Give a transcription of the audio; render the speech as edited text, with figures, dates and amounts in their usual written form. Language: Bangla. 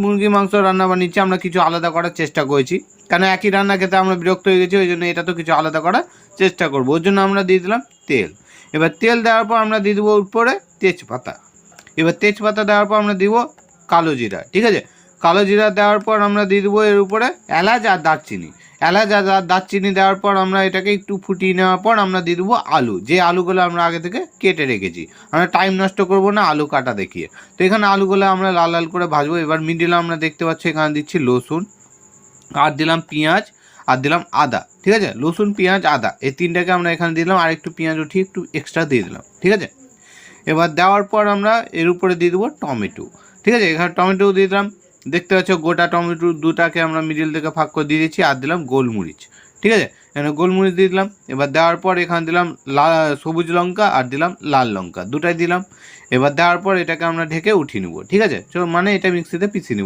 মুরগি মাংস রান্না বানিয়েছি, আমরা কিছু আলাদা করার চেষ্টা করেছি, কারণ একই রান্না খেতে আমরা বিরক্ত হয়ে গেছি, ওই জন্য এটা তো কিছু আলাদা করার চেষ্টা করবো। ওর জন্য আমরা দিয়ে দিলাম তেল। এবার তেল দেওয়ার পর আমরা দিয়ে দেবো উপরে তেজপাতা। এবার তেজপাতা দেওয়ার পর আমরা দিব কালো জিরা, ঠিক আছে। কালো জিরা দেওয়ার পর আমরা দিয়ে দেবো এর উপরে এলাচ আর দারচিনি। এলাচ আর দারচিনি দেওয়ার পর আমরা এটাকে একটু ফুটিয়ে নেওয়ার পর আমরা দিয়ে দেবো আলু, যে আলুগুলো আমরা আগে থেকে কেটে রেখেছি। আমরা টাইম নষ্ট করব না আলু কাটা দেখিয়ে। তো এখানে আলুগুলো আমরা লাল লাল করে ভাজবো। এবার মিডিলে আমরা দেখতে পাচ্ছি এখানে দিচ্ছি রসুন, আর দিলাম পেঁয়াজ, আর দিলাম আদা, ঠিক আছে। রসুন, পেঁয়াজ, আদা এই তিনটাকে আমরা এখানে দিলাম, আর একটু পেঁয়াজ উঠিয়ে একটু এক্সট্রা দিয়ে দিলাম, ঠিক আছে। এবার দেওয়ার পর আমরা এর উপরে দিয়ে দেবো টমেটো, ঠিক আছে। এখানে টমেটো দিয়ে দিলাম, দেখতে পাচ্ছ গোটা টমেটো দুটাকে আমরা মিডিল থেকে ভাগ করে দিয়ে দিচ্ছি। আর দিলাম গোলমরিচ, ঠিক আছে। এখানে গোলমরিচ দিয়ে দিলাম। এবার দেওয়ার পর এখানে দিলাম সবুজ লঙ্কা, আর দিলাম লাল লঙ্কা, দুটাই দিলাম। এবার দেওয়ার পর এটাকে আমরা ঢেকে উঠিয়ে নেবো, ঠিক আছে। মানে এটা মিক্সিতে পিষিয়ে নেবো।